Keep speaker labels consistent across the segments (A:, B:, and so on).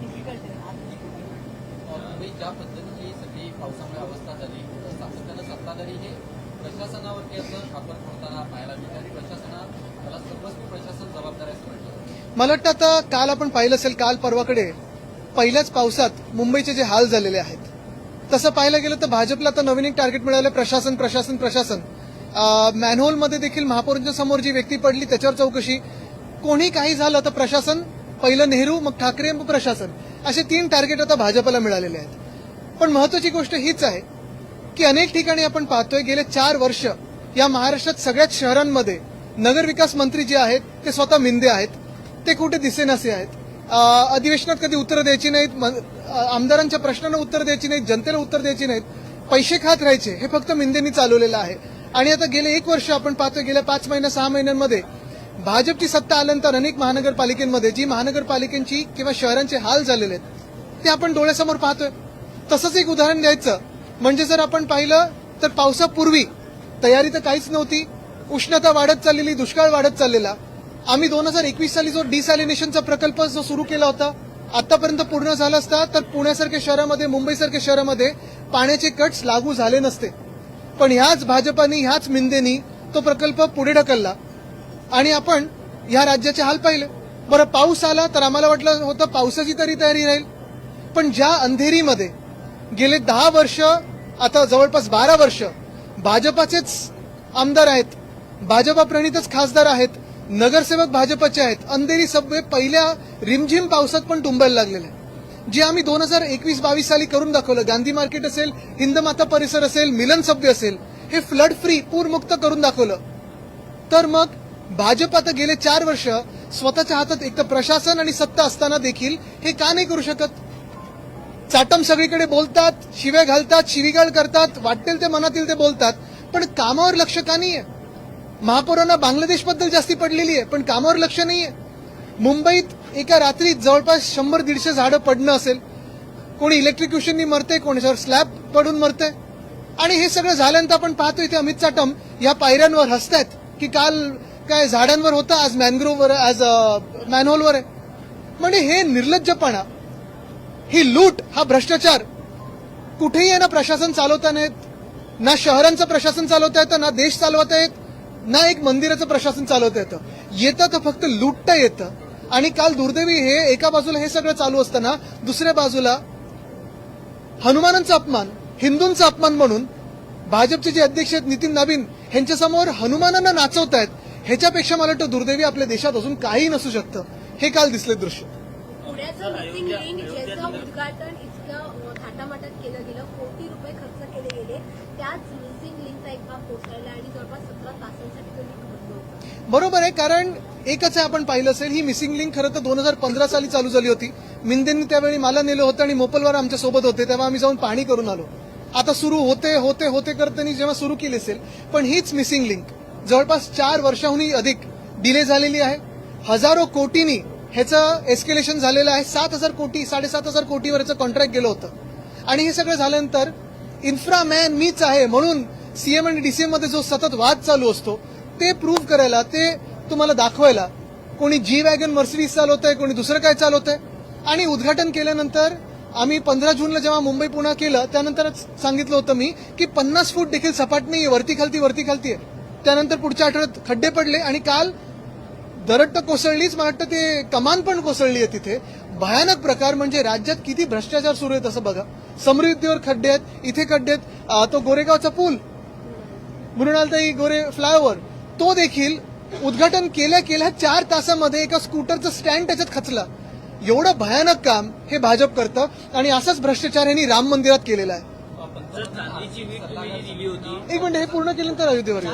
A: Difficult आहे आज
B: मुंबईत ज्या पद्धतीची सगळी पावसामुळे अवस्था झाली सातत्यानं सत्ताधारी हे प्रशासनावरती असं खापर फोडताना पाहायला मिळते आणि प्रशासनाला सर्वस्वी प्रशासन जबाबदार आहे असं वाटतं.
C: मला वाटतं आता काल आपण पाहिलं असेल, काल परवाकडे पहिल्याच पावसात मुंबईचे जे हाल झालेले आहेत, तसं पाहायला गेलं तर भाजपला आता नवीन एक टार्गेट मिळालं, प्रशासन प्रशासन प्रशासन. मॅनहोलमध्ये देखील महापौरांच्या समोर जी व्यक्ती पडली त्याच्यावर चौकशी, कोणी काही झालं तर प्रशासन, पहिलं नेहरू मग ठाकरे मग प्रशासन, असे 3 टार्गेट आता भाजपला मिळालेले आहेत. पण महत्वाची गोष्ट हीच आहे की अनेक ठिकाणी आपण पाहतोय गेले 4 वर्ष या महाराष्ट्रात सगळ्याच शहरांमध्ये नगरविकास मंत्री जे आहेत ते स्वतः मिंदे आहेत, ते कुठे दिसेनासे आहेत. अधिवेशनात कधी उत्तर द्यायची नाहीत, आमदारांच्या प्रश्नांना उत्तर द्यायची नाहीत, जनतेला उत्तर द्यायची नाहीत, पैसे खात राहायचे, हे फक्त मिंदेंनी चालवलेलं आहे. आणि आता गेले 1 वर्ष आपण पाहतोय, गेल्या 5 महिन्या 6 महिन्यांमध्ये भाजपची सत्ता आल्यानंतर अनेक महानगरपालिकेमध्ये जी महानगरपालिकेची किंवा शहरांचे हाल झालेले आहेत ते आपण डोळ्यासमोर पाहतोय. तसंच एक उदाहरण द्यायचं म्हणजे जर आपण पाहिलं तर पावसापूर्वी तयारी तर काहीच नव्हती, उष्णता वाढत चाललेली, दुष्काळ वाढत चाललेला. आम्ही 2021 साली जो डिसॅलिनेशनचा प्रकल्प जो सुरू केला होता आतापर्यंत पूर्ण झाला असता तर पुण्यासारख्या शहरामध्ये, मुंबईसारख्या शहरामध्ये पाण्याचे कट्स लागू झाले नसते. पण ह्याच भाजपानी, ह्याच मिंदेनी तो प्रकल्प पुढे ढकलला आणि आपण ह्या राज्याचे हाल पाहिले. बरं, पाऊस आला तर आम्हाला वाटलं होतं पावसाची तरी तयारी राहील, पण ज्या अंधेरीमध्ये गेले 10 वर्ष, आता जवळपास 12 वर्ष भाजपाचेच आमदार आहेत, भाजपा प्रणितच खासदार आहेत, नगरसेवक भाजपचे आहेत, अंधेरी सबवे पहिल्या रिमझिम पावसात पण तुंबायला लागलेले आहे. जे आम्ही 2021-22 साली करून दाखवलं, गांधी मार्केट असेल, हिंदमाता परिसर असेल, मिलन सबवे असेल, हे फ्लड फ्री, पूरमुक्त करून दाखवलं. तर मग भाजप आता गेले 4 वर्ष स्वतःच्या हातात एक तर प्रशासन आणि सत्ता असताना देखील हे का नाही करू शकत? चाटम सगळीकडे बोलतात, शिव्या घालतात, शिवीगाळ करतात, वाटेल ते मनातील ते बोलतात, पण कामावर लक्ष का नाहीये? महापौरांना बांगलादेशबद्दल जास्ती पडलेली आहे पण कामावर लक्ष नाहीये. मुंबईत एका रात्रीत जवळपास 100-150 झाडं पडणं असेल, कोणी इलेक्ट्रिक्युशननी मरते, कोणाच्यावर स्लॅब पडून मरते. आणि हे सगळं झाल्यानंतर आपण पाहतो इथे अमित चाटम या पायऱ्यांवर हसतायत की काल काय झाडांवर होतं, आज मॅनग्रोव्हवर, आज मॅनहोलवर आहे. म्हणजे हे निर्लज्जपणा, ही लूट, हा भ्रष्टाचार कुठेही आहे ना. प्रशासन चालवता नाहीत, ना शहरांचं प्रशासन चालवता येतं, ना देश चालवता येत, ना एक मंदिराचं प्रशासन चालवता येतं तर फक्त लुटता येतं. आणि काल दुर्दैवी हे एका बाजूला हे सगळं चालू असताना दुसऱ्या बाजूला हनुमानांचा अपमान, हिंदूंचा अपमान म्हणून भाजपचे जे अध्यक्ष आहेत नितीन नाबिन यांच्यासमोर हनुमानांना नाचवतायत. ह्याच्यापेक्षा मला वाटतं दुर्दैवी आपल्या देशात अजून काही नसू शकतं. हे काल दिसले दृश्य.
A: पुण्याचं मिसिंग लिंक ज्याचं उद्घाटन इतकं थाटामाटात केलं गेलं, कोटी रुपये खर्च केले गेले, त्याच मिसिंग लिंकचा एक भाग कोसळला आणि जवळपास 17 तासांसाठी तो लिंक बंद होता.
C: बरोबर आहे, कारण एकच आहे, आपण पाहिलं असेल, ही मिसिंग लिंक खरं तर 2015 साली चालू झाली होती. मिंदेंनी त्यावेळी मला नेलं होतं आणि मोपलवार आमच्या सोबत होते, तेव्हा आम्ही जाऊन पाहणी करून आलो. आता सुरू होते होते होते करताना जेव्हा सुरू केली असेल, पण हीच मिसिंग लिंक जवळपास 4 वर्षाहूनही अधिक डिले झालेली आहे. हजारो कोटींनी ह्याचं एस्केलेशन झालेलं आहे. 7,000 कोटी 7,500 कोटीवर ह्याचं कॉन्ट्रॅक्ट गेलं होतं. आणि हे सगळं झाल्यानंतर इन्फ्रामॅन मीच आहे म्हणून सीएम आणि डीसीएम मध्ये जो सतत वाद चालू असतो ते प्रूव्ह करायला, ते तुम्हाला दाखवायला, कोणी जी वॅगन मर्सिडीज चालवत आहे, कोणी दुसरं काय चालवत आहे. आणि उद्घाटन केल्यानंतर आम्ही 15 जूनला जेव्हा मुंबई पुणे केलं त्यानंतरच सांगितलं होतं मी की 50 फूट देखील सपाट नाही, वरती खालती आहे. त्यानंतर पुढच्या आठवड्यात खड्डे पडले आणि काल दरड तर कोसळलीच, मला वाटतं ते कमान पण कोसळली आहे तिथे. भयानक प्रकार, म्हणजे राज्यात किती भ्रष्टाचार सुरू आहे तसं बघा. समृद्धीवर खड्डे आहेत, इथे खड्डे आहेत. तो गोरेगावचा पूल, मृणालताई गोरे फ्लायओव्हर, तो देखील उद्घाटन केल्या 4 तासामध्ये एका स्कूटरचं स्टँड त्याच्यात खचला. एवढं भयानक काम हे भाजप करतं आणि असाच भ्रष्टाचार यांनी राम मंदिरात केलेला आहे. एक मिनिट, हे पूर्ण केल्यानंतर अयोध्येवर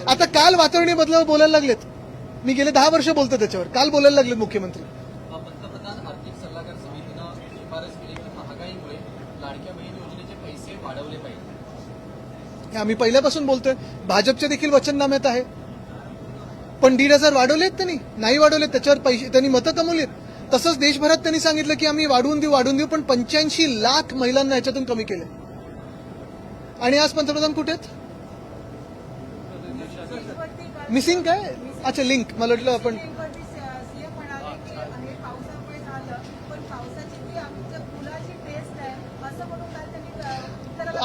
C: आता काल वातावरणी बदलावर बोलायला लागलेत. मी गेले 10 वर्ष बोलतो त्याच्यावर, काल बोलायला लागलेत मुख्यमंत्री.
B: पंतप्रधान आर्थिक सल्लागार समितीनं शिफारस केली की महागाईमुळे लाडक्या बहीण योजनेचे पैसे वाढवले पाहिजे.
C: हे आम्ही पहिल्यापासून बोलतोय, भाजपच्या देखील वचननाम्यात आहे. पण 1,500 वाढवलेत त्यांनी, नाही वाढवलेत, त्याच्यावर पैसे त्यांनी मतं कमवलीत. तसंच देशभरात त्यांनी सांगितलं की आम्ही वाढवून देऊ, पण 85 लाख महिलांना याच्यातून कमी केले. आणि आज पंतप्रधान कुठे आहेत? मिसिंग काय? अच्छा, लिंक. मला वाटलं आपण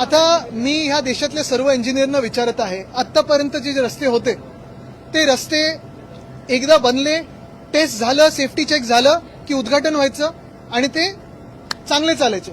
C: आता मी ह्या देशातल्या सर्व इंजिनियरना विचारत आहे, आतापर्यंत जे रस्ते होते ते रस्ते एकदा बनले, टेस्ट झालं, सेफ्टी चेक झालं की उद्घाटन व्हायचं आणि ते चांगले चालायचे.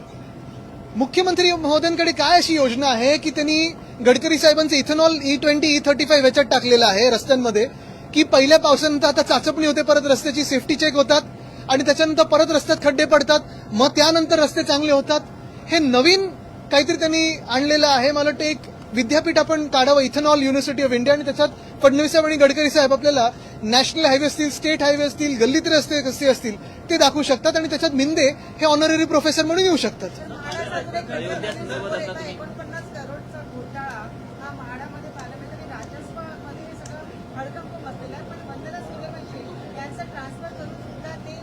C: मुख्यमंत्री महोदयांकडे काय अशी योजना आहे की त्यांनी गडकरी साहेबांचं इथेनॉल E20 E35 ह्याच्यात टाकलेलं आहे रस्त्यांमध्ये, की पहिल्या पावसानंतर आता चाचपणी होते, परत रस्त्याची सेफ्टी चेक होतात आणि त्याच्यानंतर परत रस्त्यात खड्डे पडतात, मग त्यानंतर रस्ते चांगले होतात. हे नवीन काहीतरी त्यांनी आणलेलं आहे. मला वाटतं एक विद्यापीठ आपण काढावं, इथेनॉल युनिव्हर्सिटी ऑफ इंडिया, आणि त्याच्यात फडणवीस साहेब आणि गडकरी साहेब आपल्याला नॅशनल हायवे असतील, स्टेट हायवे असतील, गल्लीत रस्ते कसे असतील ते दाखवू शकतात आणि त्याच्यात मिंदे हे ऑनररी प्रोफेसर म्हणून येऊ शकतात.
D: 49 करोडचा घोटाळा हा म्हाडामध्ये पार्लमेंटरी राजस्वामध्ये हे सगळं हडकंप बसलेलं आहे. पण वंदना सूर्यवंशी यांचं ट्रान्सफर करून सुद्धा ते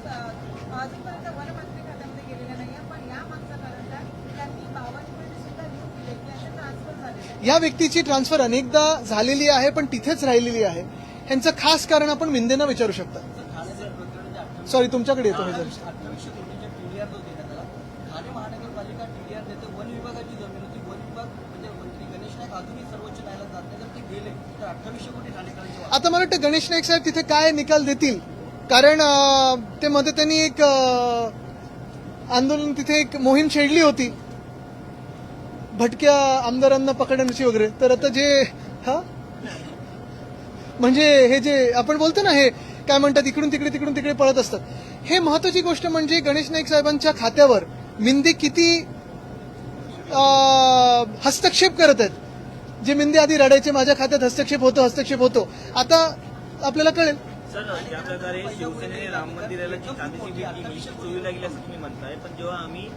D: अजूनपर्यंत वनमंत्री खात्यामध्ये गेलेलं नाही. पण या मागचं कारण काय, त्यांनी बावनकुळे सुद्धा लिहून दिले की यांचं ट्रान्सफर झालेलं आहे.
C: या व्यक्तीची ट्रान्सफर अनेकदा झालेली आहे पण तिथेच राहिलेली आहे. ह्यांचं खास कारण आपण मिंदेंना विचारू शकता. सॉरी, तुमच्याकडे येतो.
E: 2800 कोटीच्या टीडीआर जो देण्यात आला, ठाणे महानगरपालिका टीडीआर देते, वन विभागाची जमीन होती, वन विभाग म्हणजे मंत्री गणेश नाईक अजूनही सर्वोच्च न्यायालयात जात नाही. जर ते गेले तर 2800 कोटी ठाणेकरांचे
C: आता मला वाटतं गणेश नाईक साहेब तिथे काय निकाल देतील, कारण ते मध्ये त्यांनी एक आंदोलन, तिथे एक मोहीम छेडली होती भटक्या आमदारांना पकडण्याची वगैरे. तर आता जे म्हणजे हे जे आपण बोलतो ना, हे काय म्हणतात, इकडून तिकडे पळत असतात. हे महत्वाची गोष्ट म्हणजे गणेश नाईक साहेबांच्या खात्यावर मिंदे किती हस्तक्षेप करत आहेत. जे मिंदे आधी रडायचे, माझ्या खात्यात हस्तक्षेप होतो, आता आपल्याला कळेल.
F: सर, ज्या प्रकारे शिवसेनेने राम मंदिराला जी कांद्याची भेट दिली चोरी लागली असं तुम्ही म्हणताय, पण जेव्हा आम्ही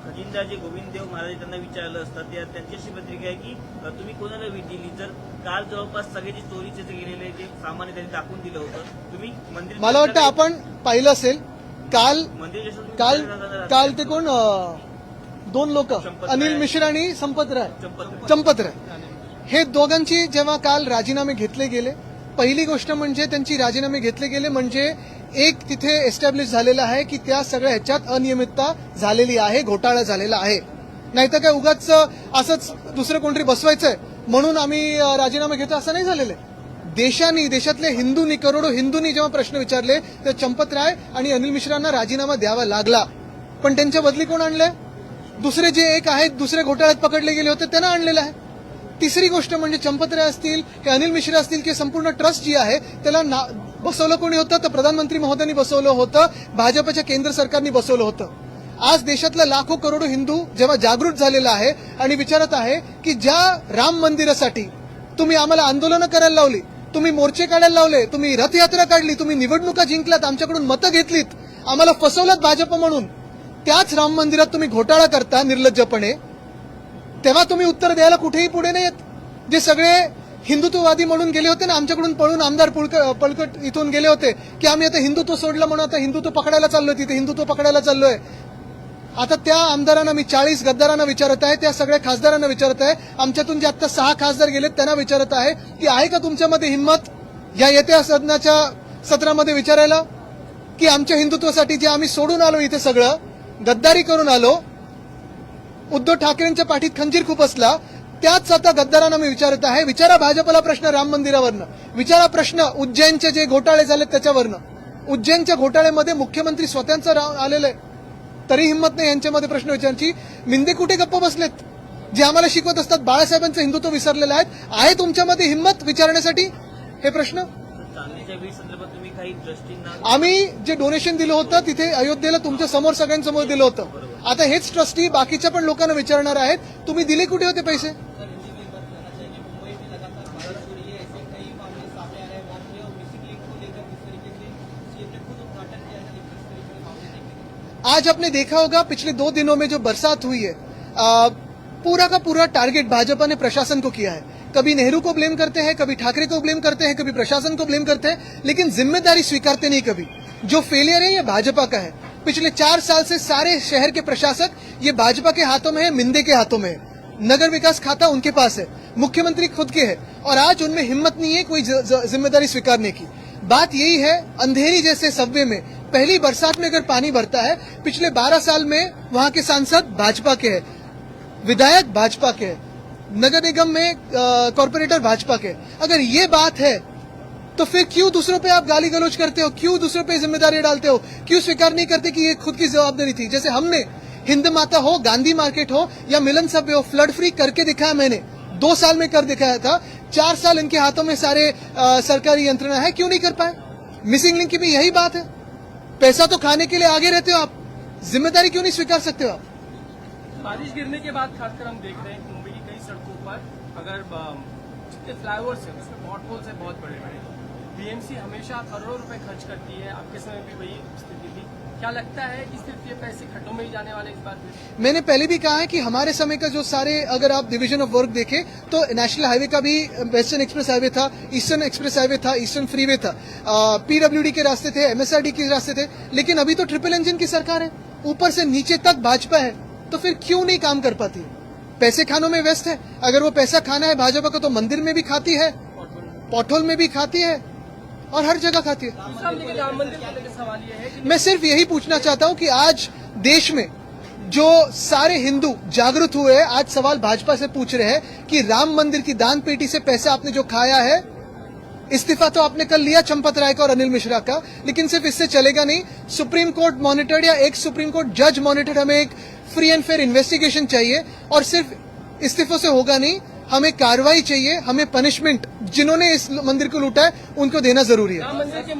F: खजिनदार जे गोविंददेव महाराज त्यांना विचारलं असतं, त्यांची अशी प्रतिक्रिया आहे की तुम्ही कोणाला भेट दिली, जर काल जवळपास सगळे जे चोरीचे जे गेलेले जे सामान त्यांनी दाखवून दिलं होतं, तुम्ही मंदिर,
C: मला वाटतं आपण पाहिलं असेल काल ते कोण, दोन लोक, अनिल मिश्रा आणि चंपतराय, हे दोघांची जेव्हा काल राजीनामे घेतले गेले, पहिली गोष्ट म्हणजे त्यांची राजीनामे घेतले गेले म्हणजे एक तिथे एस्टॅब्लिश झालेलं आहे की त्या सगळ्या ह्याच्यात अनियमितता झालेली आहे, घोटाळा झालेला आहे. नाहीतर काय उगाच असंच दुसरं कोणतरी बसवायचंय म्हणून आम्ही राजीनामे घेतो असं नाही झालेलं आहे. देशातल्या हिंदूंनी, करोडो हिंदूंनी जेव्हा प्रश्न विचारले तर चंपतराय आणि अनिल मिश्रांना राजीनामा द्यावा लागला. पण त्यांच्या बदली कोण आणलंय? दुसरे जे एक आहेत, दुसऱ्या घोटाळ्यात पकडले गेले होते त्यांना आणलेलं आहे. तिसरी गोष्ट म्हणजे चंपतराय असतील की अनिल मिश्रा असतील की संपूर्ण ट्रस्ट जी आहे त्याला बसवलं कोणी होतं? तर प्रधानमंत्री महोदयांनी बसवलं होतं, भाजपच्या केंद्र सरकारने बसवलं होतं. आज देशातला लाखो करोडो हिंदू जेव्हा जागृत झालेला आहे आणि विचारत आहे की ज्या राम मंदिरासाठी तुम्ही आम्हाला आंदोलनं करायला लावली, तुम्ही मोर्चे काढायला लावले, तुम्ही रथयात्रा काढली, तुम्ही निवडणुका जिंकलात, आमच्याकडून मतं घेतलीत, आम्हाला फसवलात भाजप म्हणून, त्याच राम मंदिरात तुम्ही घोटाळा करता निर्लज्जपणे, तेव्हा तुम्ही उत्तर द्यायला कुठेही पुढे नाही येत. जे सगळे हिंदुत्ववादी म्हणून गेले होते ना, आमच्याकडून पळून आमदार पळकट इथून गेले होते की आम्ही आता हिंदुत्व सोडलं म्हणून आता हिंदुत्व पकडायला चाललोय, तिथे हिंदुत्व पकडायला चाललोय. आता त्या आमदारांना मी 40 गद्दारांना विचारत आहे, त्या सगळ्या खासदारांना विचारत आहे, आमच्यातून जे आता 6 खासदार गेलेत त्यांना विचारत आहे की आहे का तुमच्यामध्ये हिंमत या येत्या सदनाच्या सत्रामध्ये विचारायला की आमच्या हिंदुत्वासाठी जे आम्ही सोडून आलो, इथे सगळं गद्दारी करून आलो, उद्धव ठाकरेंच्या पाठीत खंजीर खूप असला, त्याच आता गद्दारांना मी विचारत आहे. विचारा भाजपला प्रश्न राम मंदिरावरनं, विचारा प्रश्न उज्जैनचे जे घोटाळे झालेत त्याच्यावरनं. उज्जैनच्या घोटाळ्यामध्ये मुख्यमंत्री स्वतःचं आलेलं आहे, तरी हिंमत नाही यांच्यामध्ये प्रश्न विचारायची. मिंदे कुठे गप्प बसलेत? जे आम्हाला शिकवत असतात बाळासाहेबांचं हिंदुत्व विसरलेलं आहे तुमच्यामध्ये हिंमत विचारण्यासाठी हे प्रश्न?
F: चांदीच्या बीड संदर्भात तुम्ही काही ट्रस्टींना,
C: आम्ही जे डोनेशन दिलं होतं तिथे अयोध्येला तुमच्या समोर सगळ्यांसमोर दिलं होतं. आता हेच ट्रस्टी बाकीच्या पण लोकांना विचारणार आहेत, तुम्ही दिले कुठे होते पैसे? आज आपने देखा होगा पिछले 2 दिनों में जो बरसात हुई है, पूरा का पूरा टारगेट भाजपा ने प्रशासन को किया है. कभी नेहरू को ब्लेम करते हैं, कभी ठाकरे को ब्लेम करते हैं, कभी प्रशासन को ब्लेम करते हैं, लेकिन जिम्मेदारी स्वीकारते नहीं कभी. जो फेलियर है ये भाजपा का है. पिछले 4 साल से सारे शहर के प्रशासक ये भाजपा के हाथों में है, मिंदे के हाथों में है. नगर विकास खाता उनके पास है, मुख्यमंत्री खुद के है, और आज उनमें हिम्मत नहीं है कोई जिम्मेदारी स्वीकारने की. बात यही है, अंधेरी जैसे सबवे में पहली बरसात में अगर पानी भरता है, पिछले 12 साल में वहां के सांसद भाजपा के हैं, विधायक भाजपा के हैं, नगर निगम में कॉर्पोरेटर भाजपा के। अगर ये बात है तो फिर क्यों दूसरों पे आप गाली गलौज करते हो, क्यों दूसरों पे जिम्मेदारी डालते हो, क्यों स्वीकार नहीं करते कि ये खुद की जवाबदारी थी। जैसे हमने हिंद माता हो, गांधी मार्केट हो या मिलन सब हो, फ्लड फ्री करके दिखाया मैंने, 2 साल में कर दिखाया था। 4 साल इनके हाथों में सारे सरकारी यंत्रणा है, क्यों नहीं कर पाए। मिसिंग लिंक की भी यही बात है, पैसा तो खाने के लिए आगे रहते हो आप, जिम्मेदारी क्यों नहीं स्वीकार सकते हो आप।
G: बारिश गिरने के बाद खासकर हम देख रहे हैं कि मुंबई की कई सड़कों पर अगर जितने फ्लाईओवर्स हैं उसमें पॉट होल्स हैं बहुत बड़े बड़े। बीएमसी हमेशा करोड़ों रुपए खर्च करती है, आपके समय भी वही स्थिति थी। क्या लगता है कि सिर्फ ये पैसे खड्डों में ही जाने वाले इस बार में?
C: मैंने पहले भी कहा है कि हमारे समय का जो सारे, अगर आप डिवीजन ऑफ वर्क देखें तो नेशनल हाईवे का भी वेस्टर्न एक्सप्रेस हाईवे था, ईस्टर्न एक्सप्रेस हाईवे था, ईस्टर्न फ्रीवे था, पीडब्ल्यूडी के रास्ते थे, एमएसआरडी के रास्ते थे। लेकिन अभी तो ट्रिपल इंजन की सरकार है, ऊपर से नीचे तक भाजपा है, तो फिर क्यों नहीं काम कर पाती है। पैसे खानों में व्यस्त है। अगर वो पैसा खाना है भाजपा को तो मंदिर में भी खाती है, पॉटहोल में भी खाती है और हर जगह खाती है।
G: दूसरा हम देखें राम मंदिर को लेकर सवाल ये है कि
C: मैं सिर्फ यही पूछना चाहता हूं कि आज देश में जो सारे हिंदू जागरूक हुए हैं, आज सवाल भाजपा से पूछ रहे हैं कि राम मंदिर की दान पेटी से पैसा आपने जो खाया है, इस्तीफा तो आपने कल लिया चंपत राय का और अनिल मिश्रा का, लेकिन सिर्फ इससे चलेगा नहीं। सुप्रीम कोर्ट मॉनिटर्ड या एक सुप्रीम कोर्ट जज मॉनिटर्ड हमें एक फ्री एंड फेयर इन्वेस्टिगेशन चाहिए, और सिर्फ इस्तीफों से होगा नहीं, हमें कार्रवाई चाहिए, हमें पनिशमेंट जिन्होंने इस मंदिर को लूटा है उनको देना जरूरी है।
G: राम मंदिर के